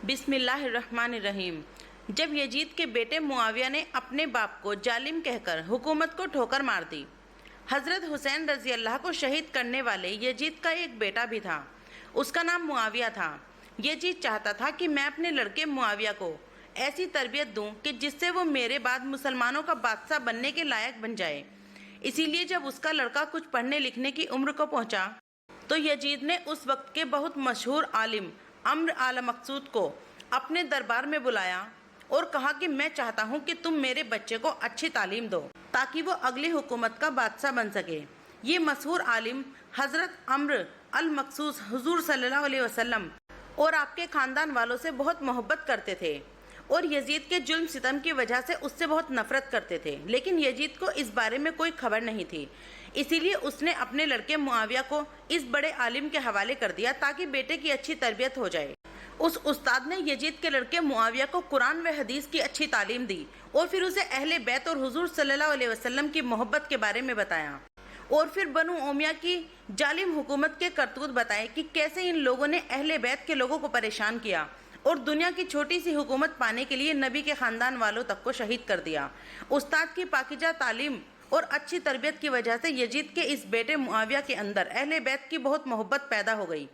بسم اللہ الرحمن الرحیم۔ جب یزید کے بیٹے معاویہ نے اپنے باپ کو ظالم کہہ کر حکومت کو ٹھوکر مار دی۔ حضرت حسین رضی اللہ کو شہید کرنے والے یزید کا ایک بیٹا بھی تھا، اس کا نام معاویہ تھا۔ یزید چاہتا تھا کہ میں اپنے لڑکے معاویہ کو ایسی تربیت دوں کہ جس سے وہ میرے بعد مسلمانوں کا بادشاہ بننے کے لائق بن جائے۔ اسی لیے جب اس کا لڑکا کچھ پڑھنے لکھنے کی عمر کو پہنچا تو یزید نے اس وقت کے بہت مشہور عالم عمرو آل مقصود کو اپنے دربار میں بلایا اور کہا کہ میں چاہتا ہوں کہ تم میرے بچے کو اچھی تعلیم دو تاکہ وہ اگلی حکومت کا بادشاہ بن سکے۔ یہ مشہور عالم حضرت عمرو المقصود حضور صلی اللہ علیہ وسلم اور آپ کے خاندان والوں سے بہت محبت کرتے تھے اور یزید کے ظلم ستم کی وجہ سے اس سے بہت نفرت کرتے تھے، لیکن یزید کو اس بارے میں کوئی خبر نہیں تھی۔ اسی لیے اس نے اپنے لڑکے معاویہ کو اس بڑے عالم کے حوالے کر دیا تاکہ بیٹے کی اچھی تربیت ہو جائے۔ اس استاد نے یزید کے لڑکے معاویہ کو قرآن و حدیث کی اچھی تعلیم دی اور پھر اسے اہل بیت اور حضور صلی اللہ علیہ وسلم کی محبت کے بارے میں بتایا، اور پھر بنو امیہ کی ظالم حکومت کے کرتوت بتائے کہ کیسے ان لوگوں نے اہل بیت کے لوگوں کو پریشان کیا اور دنیا کی چھوٹی سی حکومت پانے کے لیے نبی کے خاندان والوں تک کو شہید کر دیا۔ استاد کی پاکیزہ تعلیم اور اچھی تربیت کی وجہ سے یزید کے اس بیٹے معاویہ کے اندر اہل بیت کی بہت محبت پیدا ہو گئی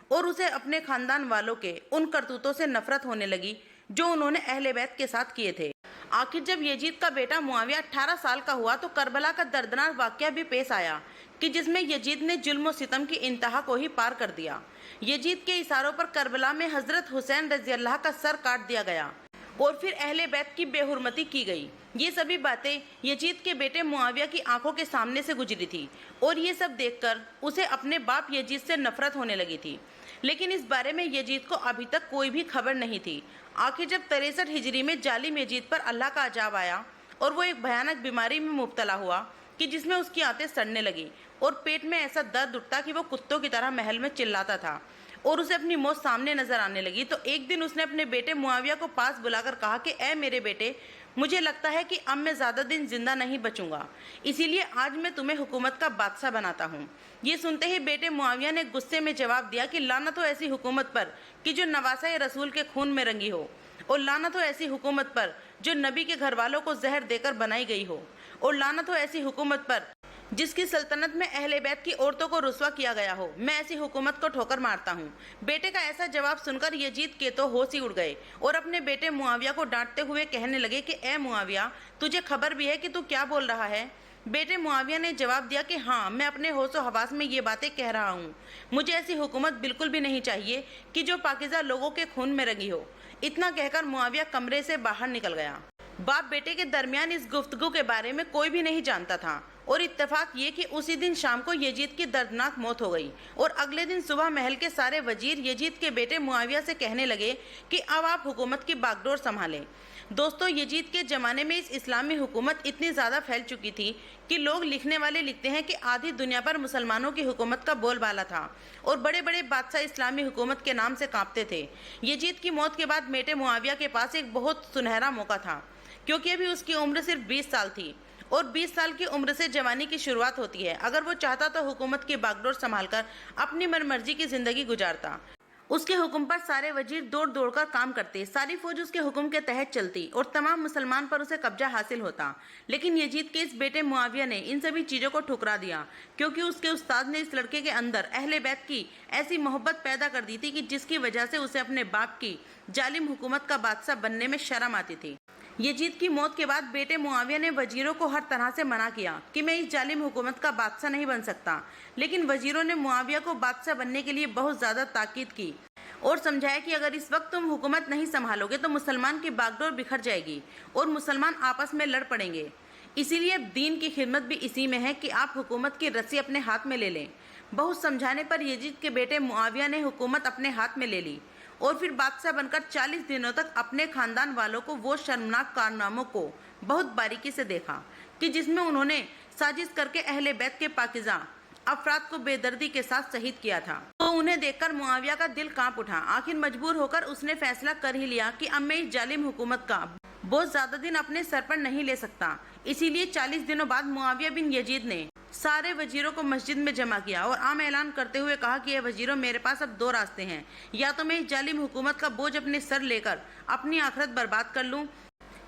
اور اسے اپنے خاندان والوں کے ان کرتوتوں سے نفرت ہونے لگی جو انہوں نے اہل بیت کے ساتھ کیے تھے۔ آخر جب یزید کا بیٹا معاویہ 18 سال کا ہوا تو کربلا کا دردناک واقعہ بھی پیش آیا کہ جس میں یزید نے ظلم و ستم کی انتہا کو ہی پار کر دیا۔ یزید کے اشاروں پر کربلا میں حضرت حسین رضی اللہ کا سر کاٹ دیا گیا اور پھر اہل بیت کی بے حرمتی کی گئی۔ یہ سبھی باتیں یزید کے بیٹے معاویہ کی آنکھوں کے سامنے سے گزری تھی اور یہ سب دیکھ کر اسے اپنے باپ یزید سے نفرت ہونے لگی تھی، لیکن اس بارے میں یزید کو ابھی تک کوئی بھی خبر نہیں تھی۔ آخر جب 63 ہجری میں ظالم یزید پر اللہ کا عذاب آیا اور وہ ایک بھیانک بیماری میں مبتلا ہوا کہ جس میں اس کی آنتیں سڑنے لگی اور پیٹ میں ایسا درد اٹھتا کہ وہ کتوں کی طرح محل میں چلاتا تھا اور اسے اپنی موت سامنے نظر آنے لگی، تو ایک دن اس نے اپنے بیٹے معاویہ کو پاس بلا کر کہا کہ اے میرے بیٹے، مجھے لگتا ہے کہ اب میں زیادہ دن زندہ نہیں بچوں گا، اسی لیے آج میں تمہیں حکومت کا بادشاہ بناتا ہوں۔ یہ سنتے ہی بیٹے معاویہ نے غصے میں جواب دیا کہ لعنت ہو ایسی حکومت پر کہ جو نواسہ رسول کے خون میں رنگی ہو، اور لعنت ہو ایسی حکومت پر جو نبی کے گھر والوں کو زہر دے کر بنائی گئی ہو، اور لعنت ہو ایسی حکومت پر جس کی سلطنت میں اہل بیت کی عورتوں کو رسوا کیا گیا ہو، میں ایسی حکومت کو ٹھوکر مارتا ہوں۔ بیٹے کا ایسا جواب سن کر یزید کے تو ہوش ہی اڑ گئے اور اپنے بیٹے معاویہ کو ڈانٹتے ہوئے کہنے لگے کہ اے معاویہ، تجھے خبر بھی ہے کہ تو کیا بول رہا ہے؟ بیٹے معاویہ نے جواب دیا کہ ہاں، میں اپنے ہوش و حواس میں یہ باتیں کہہ رہا ہوں، مجھے ایسی حکومت بالکل بھی نہیں چاہیے کہ جو پاکیزہ لوگوں کے خون میں رنگی ہو۔ اتنا کہہ کر معاویہ کمرے سے باہر نکل گیا۔ باپ بیٹے کے درمیان اس گفتگو کے بارے میں کوئی بھی نہیں جانتا تھا، اور اتفاق یہ کہ اسی دن شام کو یزید کی دردناک موت ہو گئی اور اگلے دن صبح محل کے سارے وزیر یزید کے بیٹے معاویہ سے کہنے لگے کہ اب آپ حکومت کی باغ ڈور سنبھالیں۔ دوستو، یزید کے زمانے میں اس اسلامی حکومت اتنی زیادہ پھیل چکی تھی کہ لوگ لکھنے والے لکھتے ہیں کہ آدھی دنیا پر مسلمانوں کی حکومت کا بول بالا تھا اور بڑے بڑے بادشاہ اسلامی حکومت کے نام سے کانپتے تھے۔ یزید کی موت کے بعد بیٹے معاویہ کے پاس ایک بہت سنہرا موقع تھا، کیونکہ ابھی اس کی عمر صرف 20 سال تھی اور 20 سال کی عمر سے جوانی کی شروعات ہوتی ہے۔ اگر وہ چاہتا تو حکومت کی باغ ڈور سنبھال کر اپنی من مرضی کی زندگی گزارتا۔ اس کے حکم پر سارے وزیر دوڑ دوڑ کر کام کرتے، ساری فوج اس کے حکم کے تحت چلتی اور تمام مسلمان پر اسے قبضہ حاصل ہوتا، لیکن یزید کے اس بیٹے معاویہ نے ان سبھی چیزوں کو ٹھکرا دیا کیونکہ اس کے استاد نے اس لڑکے کے اندر اہل بیت کی ایسی محبت پیدا کر دی تھی کہ جس کی وجہ سے اسے اپنے باپ کی ظالم حکومت کا بادشاہ بننے میں شرم آتی تھی۔ یزید کی موت کے بعد بیٹے معاویہ نے وزیروں کو ہر طرح سے منع کیا کہ میں اس ظالم حکومت کا بادشاہ نہیں بن سکتا، لیکن وزیروں نے معاویہ کو بادشاہ بننے کے لیے بہت زیادہ تاکید کی اور سمجھایا کہ اگر اس وقت تم حکومت نہیں سنبھالو گے تو مسلمان کی باغ ڈور بکھر جائے گی اور مسلمان آپس میں لڑ پڑیں گے، اسی لیے دین کی خدمت بھی اسی میں ہے کہ آپ حکومت کی رسی اپنے ہاتھ میں لے لیں۔ بہت سمجھانے پر یزید کے بیٹے معاویہ نے حکومت اپنے ہاتھ میں لے لی اور پھر بادشاہ بن کر 40 دنوں تک اپنے خاندان والوں کو وہ شرمناک کارناموں کو بہت باریکی سے دیکھا کہ جس میں انہوں نے سازش کر کے اہل بیت کے پاکیزہ افراد کو بے دردی کے ساتھ شہید کیا تھا۔ تو انہیں دیکھ کر معاویہ کا دل کانپ اٹھا۔ آخر مجبور ہو کر اس نے فیصلہ کر ہی لیا کہ اب میں اس ظالم حکومت کا بہت زیادہ دن اپنے سر پر نہیں لے سکتا، اسی لیے 40 دنوں بعد معاویہ بن یزید نے سارے وزیروں کو مسجد میں جمع کیا اور عام اعلان کرتے ہوئے کہا کہ اے وزیروں، میرے پاس اب دو راستے ہیں، یا تو میں اس ظالم حکومت کا بوجھ اپنے سر لے کر اپنی آخرت برباد کر لوں،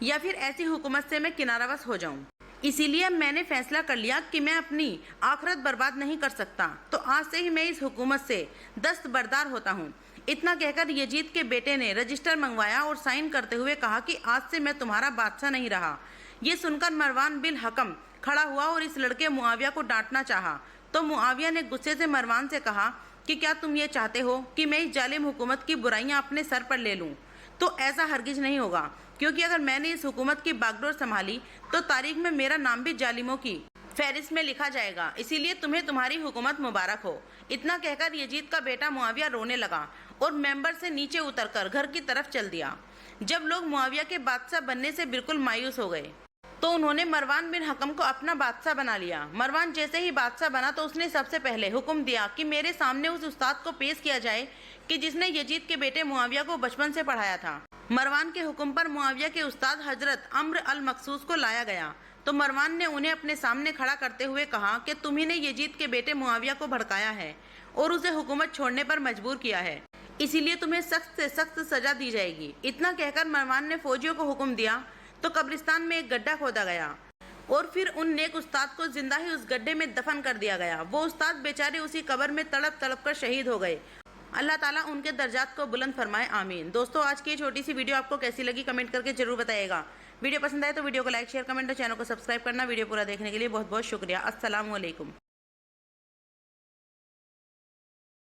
یا پھر ایسی حکومت سے میں کنارہ بس ہو جاؤں۔ اسی لیے میں نے فیصلہ کر لیا کہ میں اپنی آخرت برباد نہیں کر سکتا، تو آج سے ہی میں اس حکومت سے دستبردار ہوتا ہوں۔ اتنا کہہ کر یزید کے بیٹے نے رجسٹر منگوایا اور سائن کرتے ہوئے کہا کہ آج سے میں تمہارا بادشاہ نہیں رہا۔ یہ سن کر مروان بن حکم کھڑا ہوا اور اس لڑکے معاویہ کو ڈانٹنا چاہا، تو معاویہ نے غصے سے مروان سے کہا کہ کیا تم یہ چاہتے ہو کہ میں اس ظالم حکومت کی برائیاں اپنے سر پر لے لوں؟ تو ایسا ہرگز نہیں ہوگا، کیونکہ اگر میں نے اس حکومت کی باگڈور سنبھالی تو تاریخ میں میرا نام بھی ظالموں کی فہرست میں لکھا جائے گا، اسی لیے تمہیں تمہاری حکومت مبارک ہو۔ اتنا کہہ کر یزید کا بیٹا معاویہ رونے لگا اور ممبر سے نیچے اتر کر گھر کی طرف چل دیا۔ جب لوگ معاویہ کے بادشاہ بننے سے بالکل مایوس ہو گئے تو انہوں نے مروان بن حکم کو اپنا بادشاہ بنا لیا۔ مروان جیسے ہی بادشاہ بنا تو اس نے سب سے پہلے حکم دیا کہ میرے سامنے اس استاد کو پیش کیا جائے کہ جس نے یزید کے بیٹے معاویہ کو بچپن سے پڑھایا تھا۔ مروان کے حکم پر معاویہ کے استاد حضرت عمرو المقصوص کو لایا گیا، تو مروان نے انہیں اپنے سامنے کھڑا کرتے ہوئے کہا کہ تمہیں نے یزید کے بیٹے معاویہ کو بھڑکایا ہے اور اسے حکومت چھوڑنے پر مجبور کیا ہے، اسی لیے تمہیں سخت سے سخت سزا دی جائے گی۔ اتنا کہہ کر مروان نے فوجیوں کو حکم دیا تو قبرستان میں ایک گڈھا کھودا گیا اور پھر ان نیک استاد کو زندہ ہی اس گڈھے میں دفن کر دیا گیا۔ وہ استاد بیچارے اسی قبر میں تڑپ تڑپ کر شہید ہو گئے۔ اللہ تعالیٰ ان کے درجات کو بلند فرمائے، آمین۔ دوستو، آج کی یہ چھوٹی سی ویڈیو آپ کو کیسی لگی کمنٹ کر کے ضرور بتائیے گا۔ ویڈیو پسند آئے تو ویڈیو کو لائک، شیئر، کمنٹ اور چینل کو سبسکرائب کرنا۔ ویڈیو پورا دیکھنے کے لیے بہت بہت شکریہ۔ السلام علیکم۔